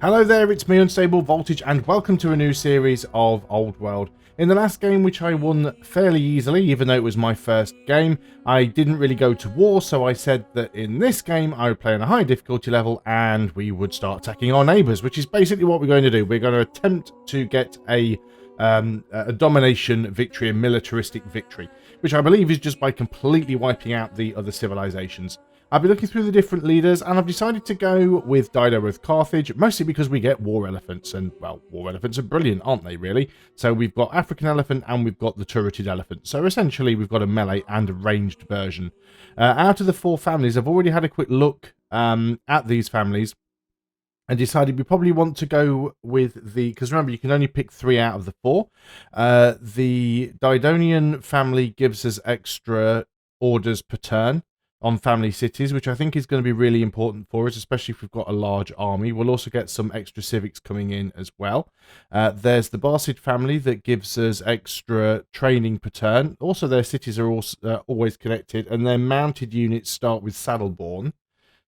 Hello there, it's me, Unstable Voltage, and welcome to a new series of Old World. In the last game, which I won fairly easily, even though it was my first game, I didn't really go to war, so I said that in this game I would play on a high difficulty level and we would start attacking our neighbours, which is basically what we're going to do. We're going to attempt to get a domination victory, a militaristic victory, which I believe is just by completely wiping out the other civilizations. I've been looking through the different leaders and I've decided to go with Dido of Carthage, mostly because we get war elephants, and, well, war elephants are brilliant, aren't they, really? So we've got African elephant and we've got the turreted elephant. So essentially we've got a melee and a ranged version. Out of the four families, I've already had a quick look at these families and decided we probably want to go with the, because remember, you can only pick 3 out of the 4. The Didonian family gives us extra orders per turn on family cities, which I think is going to be really important for us, especially if we've got a large army. We'll also get some extra civics coming in as well. There's the Barcid family that gives us extra training per turn. Also, their cities are also, always connected, and their mounted units start with Saddleborn,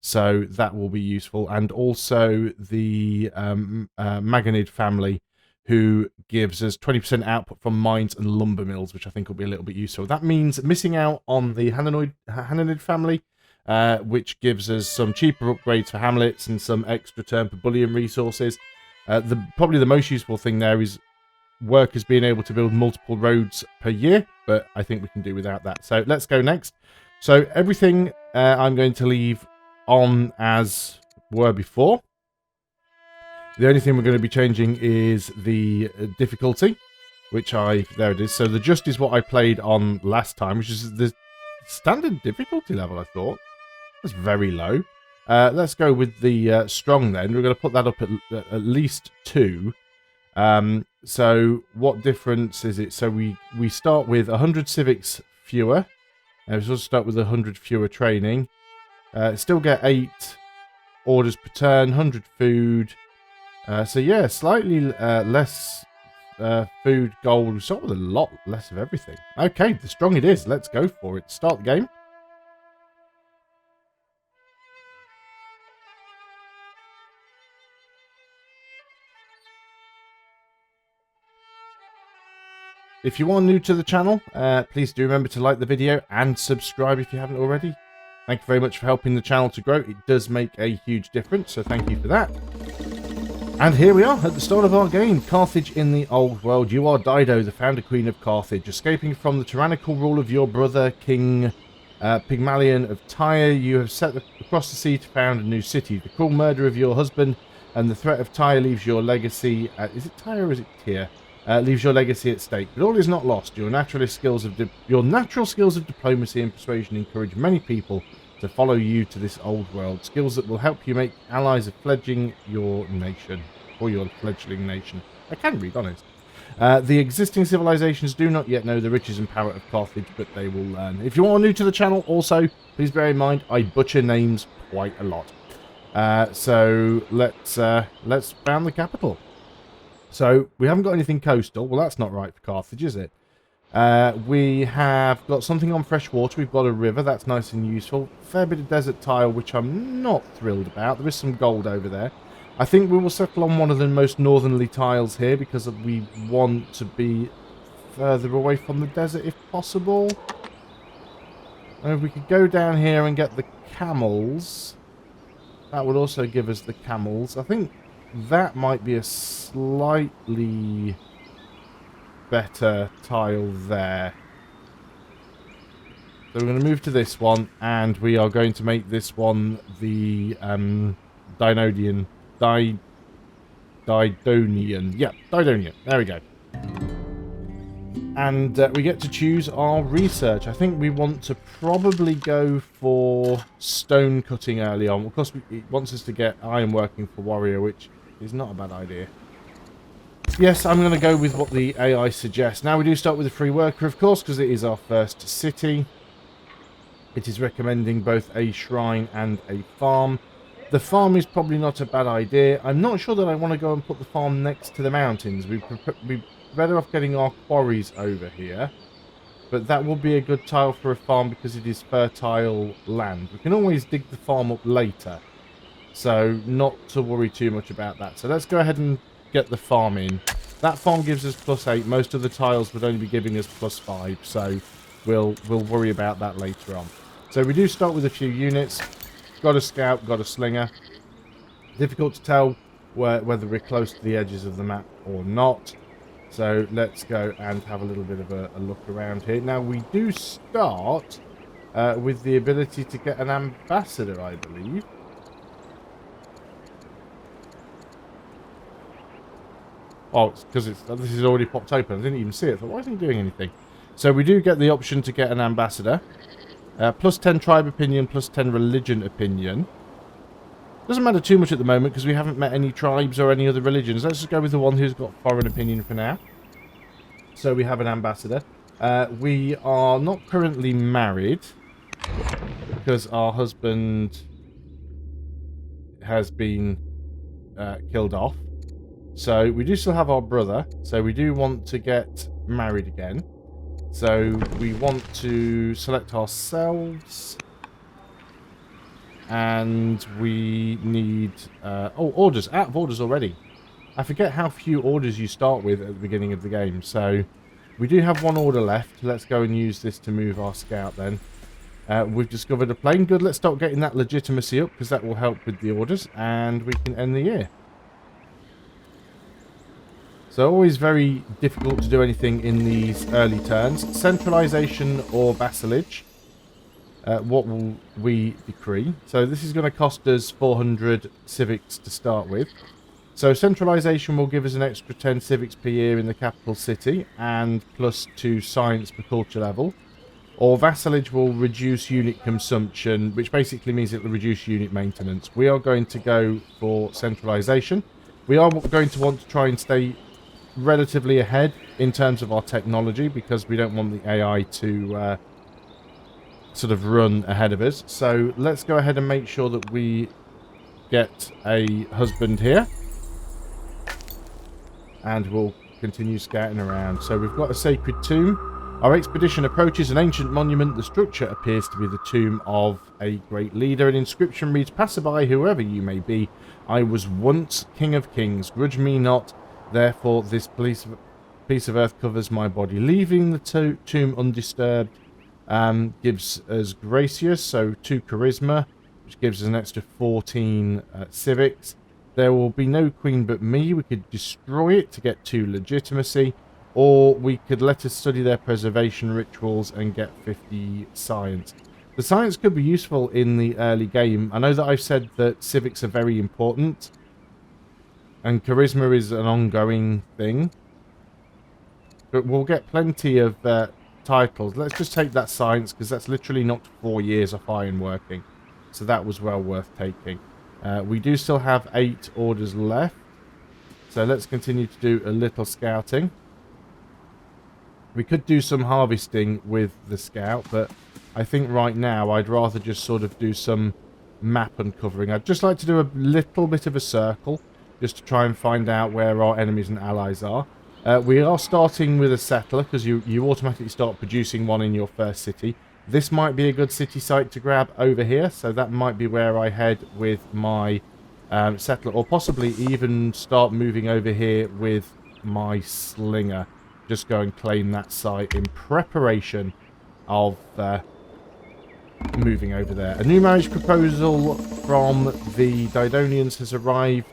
so that will be useful. And also the Maganid family, who gives us 20% output from mines and lumber mills, which I think will be a little bit useful. That means missing out on the Hananid family, which gives us some cheaper upgrades for hamlets and some extra turn per bullion resources. Probably the most useful thing there is workers being able to build multiple roads per year, but I think we can do without that. So let's go next. So everything I'm going to leave on as were before. The only thing we're going to be changing is the difficulty, which there it is. So the just is what I played on last time, which is the standard difficulty level, I thought. That's very low. Let's go with the strong then. We're going to put that up at least 2. So what difference is it? So we start with 100 civics fewer. We also start with 100 fewer training. Still get 8 orders per turn, 100 food. So yeah, slightly less food, gold, sort of a lot less of everything. Okay, the strong it is. Let's go for it. Start the game. If you are new to the channel, please do remember to like the video and subscribe if you haven't already. Thank you very much for helping the channel to grow. It does make a huge difference, so thank you for that. And here we are at the start of our game, Carthage in the Old World. You are Dido, the founder queen of Carthage. Escaping from the tyrannical rule of your brother, King Pygmalion of Tyre, you have set across the sea to found a new city. The cruel murder of your husband and the threat of Tyre leaves your legacy at... Is it Tyre or is it Tyre? Leaves your legacy at stake. But all is not lost. Your natural skills of diplomacy and persuasion encourage many people to follow you to this old world. Skills that will help you make allies of your nation. Fledgling nation. I can read, honest. The existing civilizations do not yet know the riches and power of Carthage, but they will learn. If you are new to the channel, also, please bear in mind, I butcher names quite a lot. So let's found the capital. So we haven't got anything coastal. Well, that's not right for Carthage, is it? We have got something on fresh water. We've got a river. That's nice and useful. Fair bit of desert tile, which I'm not thrilled about. There is some gold over there. I think we will settle on one of the most northerly tiles here because we want to be further away from the desert if possible. And if we could go down here and get the camels, that would also give us the camels. I think that might be a slightly better tile there. So we're going to move to this one, and we are going to make this one the Didonian. Yeah, Didonian. There we go. And we get to choose our research. I think we want to probably go for stone cutting early on. Of course, it wants us to get ironworking for warrior, which is not a bad idea. Yes, I'm going to go with what the AI suggests. Now, we do start with a free worker, of course, because it is our first city. It is recommending both a shrine and a farm. The farm is probably not a bad idea. I'm not sure that I want to go and put the farm next to the mountains. We're better off getting our quarries over here. But that will be a good tile for a farm because it is fertile land. We can always dig the farm up later. So not to worry too much about that. So let's go ahead and get the farm in. That farm gives us +8. Most of the tiles would only be giving us +5. So we'll worry about that later on. So we do start with a few units. Got a scout, got a slinger. Difficult to tell whether we're close to the edges of the map or not. So let's go and have a little bit of a look around here. Now we do start with the ability to get an ambassador, I believe. Oh, it's because this is already popped open. I didn't even see it. I thought, why isn't it doing anything? So we do get the option to get an ambassador. +10 tribe opinion, +10 religion opinion. Doesn't matter too much at the moment because we haven't met any tribes or any other religions. Let's just go with the one who's got foreign opinion for now. So we have an ambassador. We are not currently married because our husband has been killed off. So we do still have our brother. So we do want to get married again. So we want to select ourselves. And we need... orders. Out of orders already. I forget how few orders you start with at the beginning of the game. So we do have one order left. Let's go and use this to move our scout then. We've discovered a plane. Good, let's start getting that legitimacy up because that will help with the orders. And we can end the year. So always very difficult to do anything in these early turns. Centralization or vassalage. What will we decree? So this is going to cost us 400 civics to start with. So centralization will give us an extra 10 civics per year in the capital city and +2 science per culture level. Or vassalage will reduce unit consumption, which basically means it will reduce unit maintenance. We are going to go for centralization. We are going to want to try and stay relatively ahead in terms of our technology because we don't want the AI to... sort of run ahead of us. So let's go ahead and make sure that we get a husband here. And we'll continue scouting around. So we've got a sacred tomb. Our expedition approaches an ancient monument. The structure appears to be the tomb of a great leader. An inscription reads, "Passerby, whoever you may be, I was once king of kings. Grudge me not. Therefore this piece of earth covers my body." Leaving the tomb undisturbed gives us gracious, so 2 charisma, which gives us an extra 14 civics. There will be no queen but me. We could destroy it to get 2 legitimacy, or we could let us study their preservation rituals and get 50 science. The science could be useful in the early game. I know that I've said that civics are very important, and charisma is an ongoing thing, but we'll get plenty of titles. Let's just take that science because that's literally not 4 years of iron working, so that was well worth taking. We do still have 8 orders left, so let's continue to do a little scouting. We could do some harvesting with the scout, but I think right now I'd rather just sort of do some map uncovering. I'd just like to do a little bit of a circle just to try and find out where our enemies and allies are. We are starting with a settler because you automatically start producing one in your first city. This might be a good city site to grab over here, so that might be where I head with my settler, or possibly even start moving over here with my slinger. Just go and claim that site in preparation of moving over there. A new marriage proposal from the Didonians has arrived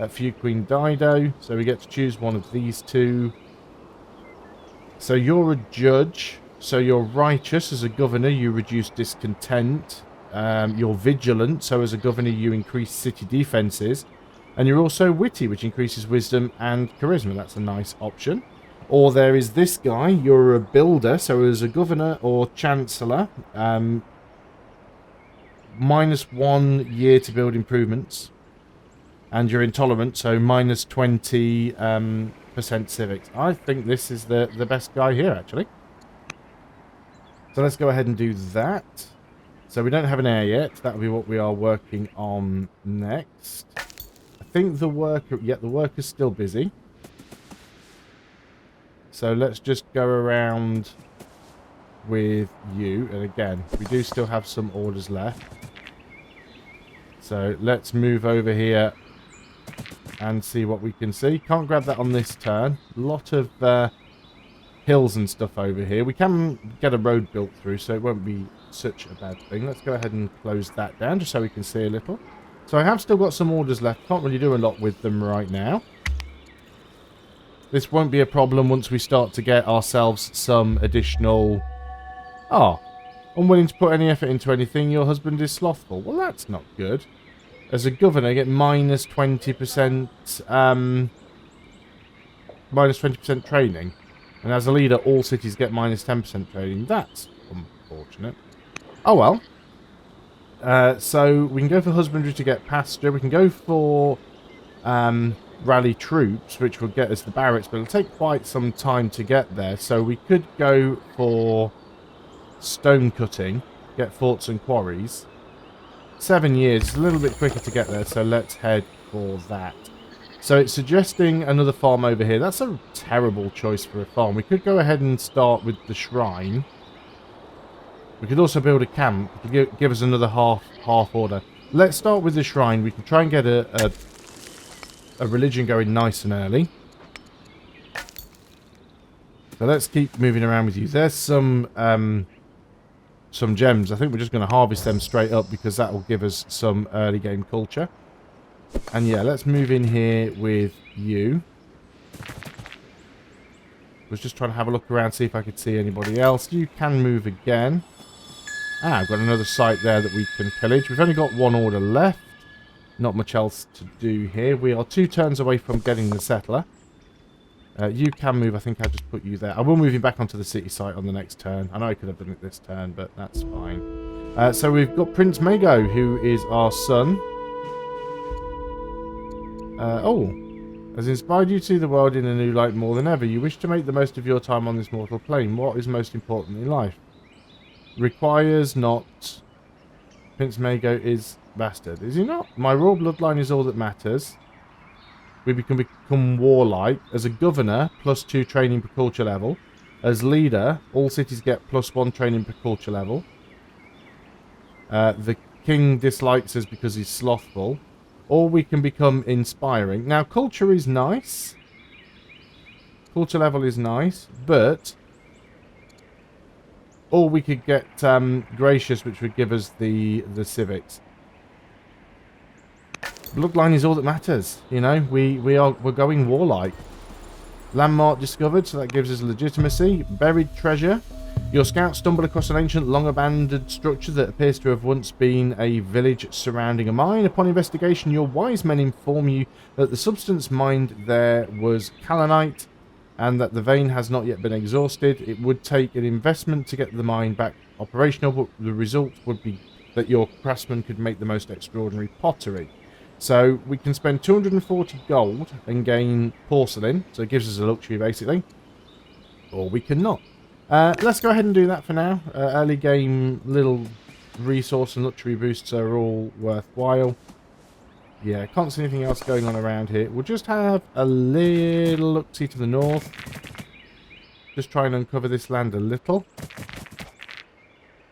for you, Queen Dido. So we get to choose one of these 2. So you're a judge. So you're righteous. As a governor, you reduce discontent. You're vigilant. So as a governor, you increase city defenses. And you're also witty, which increases wisdom and charisma. That's a nice option. Or there is this guy. You're a builder. So as a governor or chancellor, -1 year to build improvements. And you're intolerant, so -20% civics. I think this is the best guy here, actually. So let's go ahead and do that. So we don't have an heir yet. That'll be what we are working on next. I think the worker... Yeah, the worker's still busy. So let's just go around with you. And again, we do still have some orders left. So let's move over here and see what we can see. Can't grab that on this turn. A lot of hills and stuff over here. We can get a road built through, so it won't be such a bad thing. Let's go ahead and close that down just so we can see a little. So I have still got some orders left. Can't really do a lot with them right now. This won't be a problem once we start to get ourselves some additional... Oh, unwilling to put any effort into anything. Your husband is slothful. Well, that's not good. As a governor, get minus 20%... minus 20% training. And as a leader, all cities get minus 10% training. That's unfortunate. Oh well. So we can go for husbandry to get pasture. We can go for rally troops, which will get us the barracks, but it'll take quite some time to get there. So we could go for stone cutting, get forts and quarries. 7 years, it's a little bit quicker to get there, so let's head for that. So it's suggesting another farm over here. That's a terrible choice for a farm. We could go ahead and start with the shrine. We could also build a camp to give us another half order. Let's start with the shrine. We can try and get a religion going nice and early. So let's keep moving around with you. There's some gems. I think we're just going to harvest them straight up because that will give us some early game culture. And yeah, let's move in here with you. I was just trying to have a look around, see if I could see anybody else. You can move again. Ah, I've got another site there that we can pillage. We've only got one order left. Not much else to do here. We are 2 turns away from getting the settler. You can move. I think I'll just put you there. I will move you back onto the city site on the next turn. I know I could have done it this turn, but that's fine. So we've got Prince Mago, who is our son. Has inspired you to see the world in a new light more than ever. You wish to make the most of your time on this mortal plane. What is most important in life? Requires not. Prince Mago is bastard. Is he not? My royal bloodline is all that matters. We can become warlike. As a governor, +2 training per culture level. As leader, all cities get +1 training per culture level. The king dislikes us because he's slothful. Or we can become inspiring. Now, culture is nice. Culture level is nice, but... Or we could get gracious, which would give us the civics. Bloodline is all that matters. You know, we're going warlike. Landmark discovered, so that gives us legitimacy. Buried treasure. Your scouts stumble across an ancient, long-abandoned structure that appears to have once been a village surrounding a mine. Upon investigation, your wise men inform you that the substance mined there was kaolinite, and that the vein has not yet been exhausted. It would take an investment to get the mine back operational, but the result would be that your craftsmen could make the most extraordinary pottery. So we can spend 240 gold and gain porcelain, so it gives us a luxury basically, or we can not. Let's go ahead and do that for now. Early game little resource and luxury boosts are all worthwhile. Yeah, can't see anything else going on around here. We'll just have a little look-see to the north. Just try and uncover this land a little.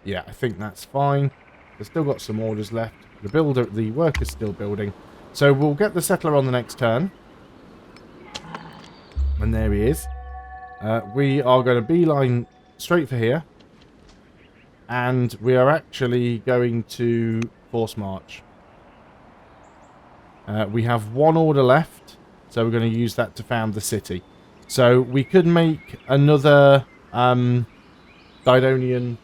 Yeah, I think that's fine. We've still got some orders left. The worker's still building. So we'll get the settler on the next turn. And there he is. We are going to beeline straight for here. And we are actually going to force march. We have one order left, so we're going to use that to found the city. So we could make another Didonian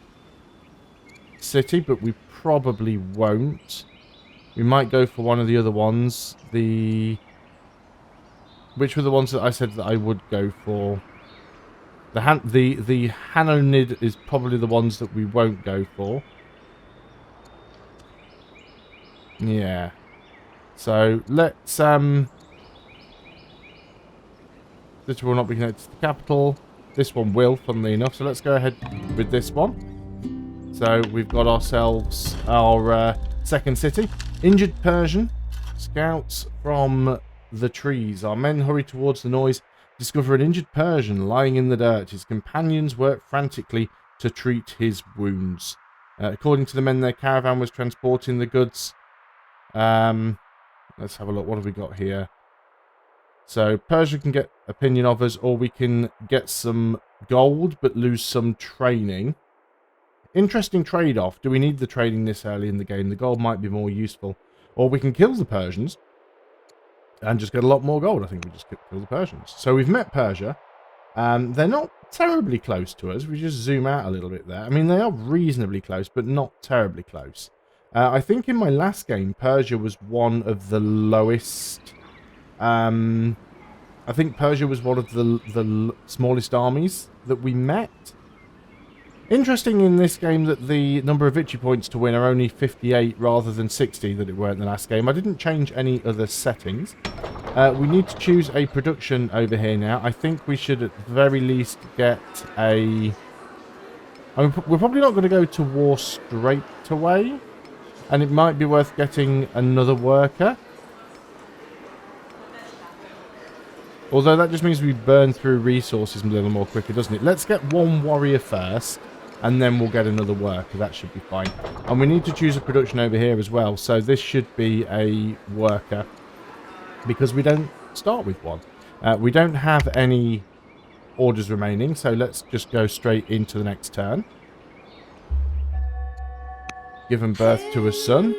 city, but we probably won't. We might go for one of the other ones. Which were the ones that I said that I would go for? The Hanonid is probably the ones that we won't go for. Yeah. So let's this will not be connected to the capital. This one will, funnily enough. So let's go ahead with this one. So we've got ourselves our second city. Injured Persian. Scouts from the trees. Our men hurry towards the noise. Discover an injured Persian lying in the dirt. His companions work frantically to treat his wounds. According to the men, their caravan was transporting the goods Let's have a look. What have we got here? So Persia can get opinion of us, or we can get some gold but lose some training. Interesting trade-off. Do we need the training this early in the game? The gold might be more useful. Or we can kill the Persians and just get a lot more gold. I think we just kill the Persians. So we've met Persia. They're not terribly close to us. We just zoom out a little bit there. I mean, they are reasonably close, but not terribly close. I think in my last game, Persia was one of the lowest... I think Persia was one of the smallest armies that we met. Interesting in this game that the number of victory points to win are only 58 rather than 60 that it were in the last game. I didn't change any other settings. We need to choose a production over here now. I think we should at the very least get a... I mean, we're probably not going to go to war straight away. And it might be worth getting another worker. Although that just means we burn through resources a little more quicker, doesn't it? Let's get one warrior first. And then we'll get another worker. That should be fine. And we need to choose a production over here as well. So this should be a worker. Because we don't start with one. We don't have any orders remaining. So let's just go straight into the next turn. Given birth to a son.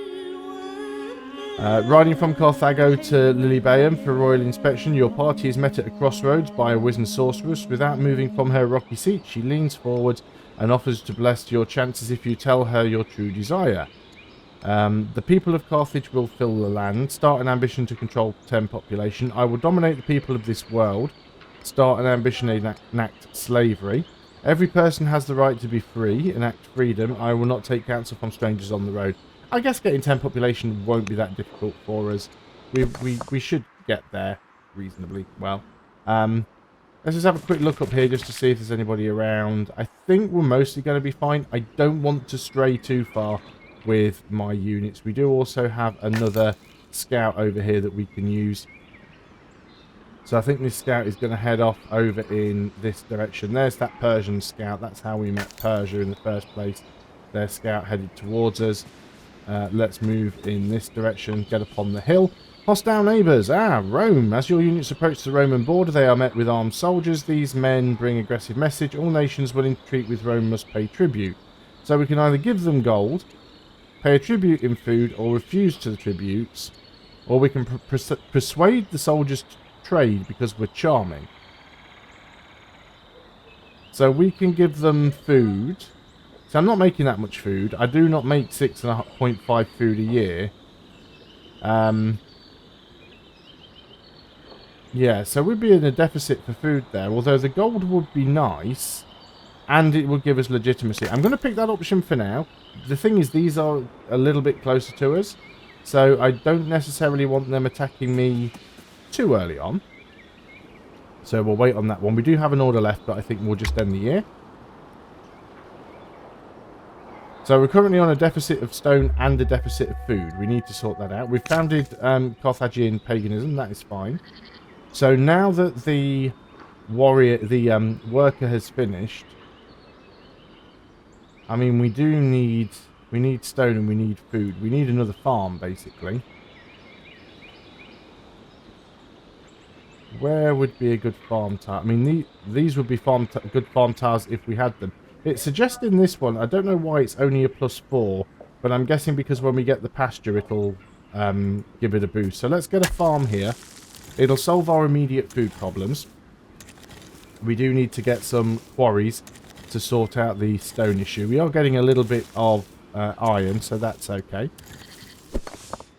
Riding from Carthago to Lilybaeum for royal inspection, your party is met at a crossroads by a wizened sorceress. Without moving from her rocky seat, she leans forward and offers to bless your chances if you tell her your true desire. The people of Carthage will fill the land. Start an ambition to control 10 population. I will dominate the people of this world. Start an ambition to enact slavery. Every person has the right to be free. Enact freedom. I will not take counsel from strangers on the road. I guess getting 10 population won't be that difficult for us. We should get there reasonably well. Let's just have a quick look up here just to see if there's anybody around. I think we're mostly going to be fine. I don't want to stray too far with my units. We do also have another scout over here that we can use. So I think this scout is going to head off over in this direction. There's that Persian scout. That's how we met Persia in the first place. Their scout headed towards us. Let's move in this direction. Get up on the hill. Hostile neighbours. Rome. As your units approach the Roman border, they are met with armed soldiers. These men bring aggressive message. All nations willing to treat with Rome must pay tribute. So we can either give them gold, pay a tribute in food, or refuse to the tributes. Or we can persuade the soldiers to trade because we're charming. So we can give them food. So I'm not making that much food. I do not make 6.5 food a year. Yeah, so we'd be in a deficit for food there. Although the gold would be nice. And it would give us legitimacy. I'm going to pick that option for now. The thing is, these are a little bit closer to us. So I don't necessarily want them attacking me too early on. So we'll wait on that one. We do have an order left, but I think we'll just end the year. So we're currently on a deficit of stone and a deficit of food. We need to sort that out. We've founded Carthaginian paganism. That is fine. So now that the warrior, the worker has finished, I mean, we need stone and we need food. We need another farm, basically. Where would be a good farm tile? I mean, these would be good farm tiles if we had them. It's suggesting this one. I don't know why it's only a +4, but I'm guessing because when we get the pasture, it'll give it a boost. So let's get a farm here. It'll solve our immediate food problems. We do need to get some quarries to sort out the stone issue. We are getting a little bit of iron, so that's okay.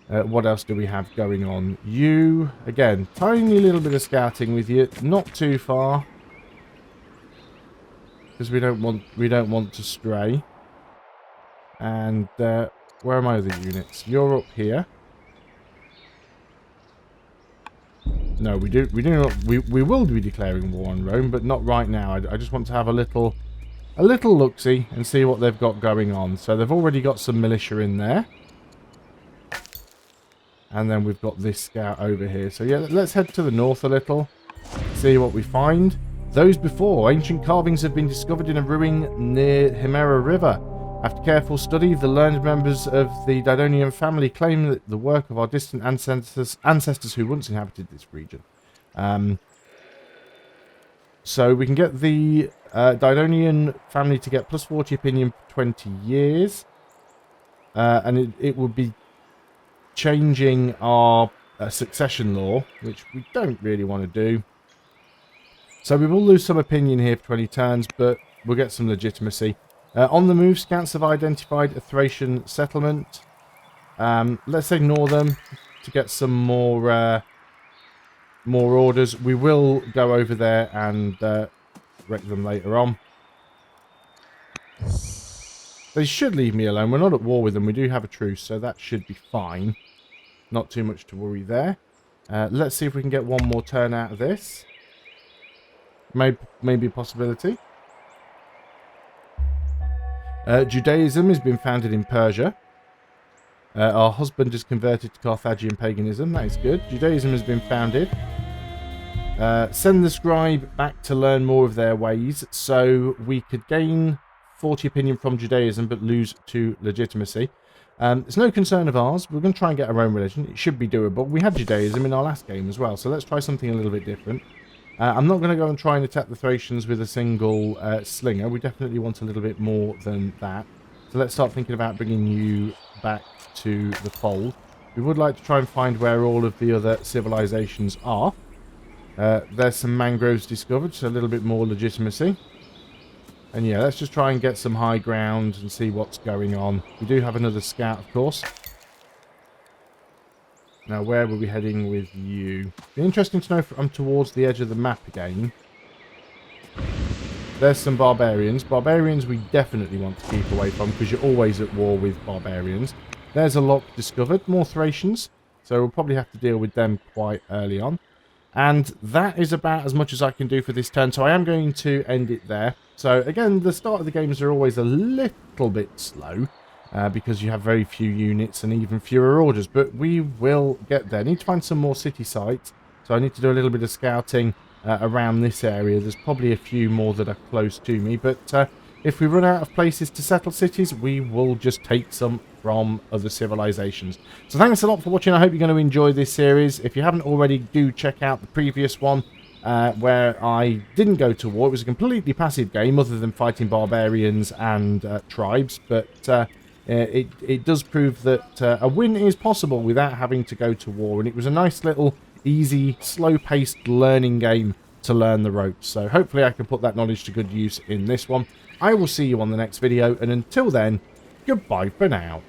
What else do we have going on? You, again, tiny little bit of scouting with you. Not too far. Because we don't want to stray. And where are my other units? You're up here. No, we do not. We will be declaring war on Rome, but not right now. I just want to have a little look-see and see what they've got going on. So they've already got some militia in there. And then we've got this scout over here. So yeah, let's head to the north a little. See what we find. Those before. Ancient carvings have been discovered in a ruin near Himera River. After careful study, the learned members of the Didonian family claim that the work of our distant ancestors who once inhabited this region. So we can get the Didonian family to get plus 40 opinion for 20 years. And it would be changing our succession law, which we don't really want to do. So we will lose some opinion here for 20 turns, but we'll get some legitimacy. On the move, scouts have identified a Thracian settlement. Let's ignore them to get some more orders. We will go over there and wreck them later on. They should leave me alone. We're not at war with them. We do have a truce, so that should be fine. Not too much to worry there. Let's see if we can get one more turn out of this. Maybe a possibility. Judaism has been founded in Persia. Our husband is converted to Carthaginian paganism. That is good. Judaism has been founded. Send the scribe back to learn more of their ways. So we could gain 40 opinion from Judaism, but lose 2 legitimacy. It's no concern of ours. We're going to try and get our own religion. It should be doable. We had Judaism in our last game as well, so let's try something a little bit different. I'm not going to go and try and attack the Thracians with a single slinger. We definitely want a little bit more than that. So let's start thinking about bringing you back to the fold. We would like to try and find where all of the other civilizations are. There's some mangroves discovered, so a little bit more legitimacy. And yeah, let's just try and get some high ground and see what's going on. We do have another scout, of course. Now, where were we heading with you? Be interesting to know if I'm towards the edge of the map again. There's some barbarians. Barbarians we definitely want to keep away from because you're always at war with barbarians. There's a lock discovered. More Thracians. So we'll probably have to deal with them quite early on. And that is about as much as I can do for this turn. So I am going to end it there. So again, the start of the games are always a little bit slow. Because you have very few units and even fewer orders. But we will get there. I need to find some more city sites. So I need to do a little bit of scouting around this area. There's probably a few more that are close to me. But if we run out of places to settle cities, we will just take some from other civilizations. So thanks a lot for watching. I hope you're going to enjoy this series. If you haven't already, do check out the previous one. Where I didn't go to war. It was a completely passive game other than fighting barbarians and tribes. But... It does prove that a win is possible without having to go to war, and it was a nice little easy slow-paced learning game to learn the ropes. So hopefully I can put that knowledge to good use in this one. I will see you on the next video, and until then, goodbye for now.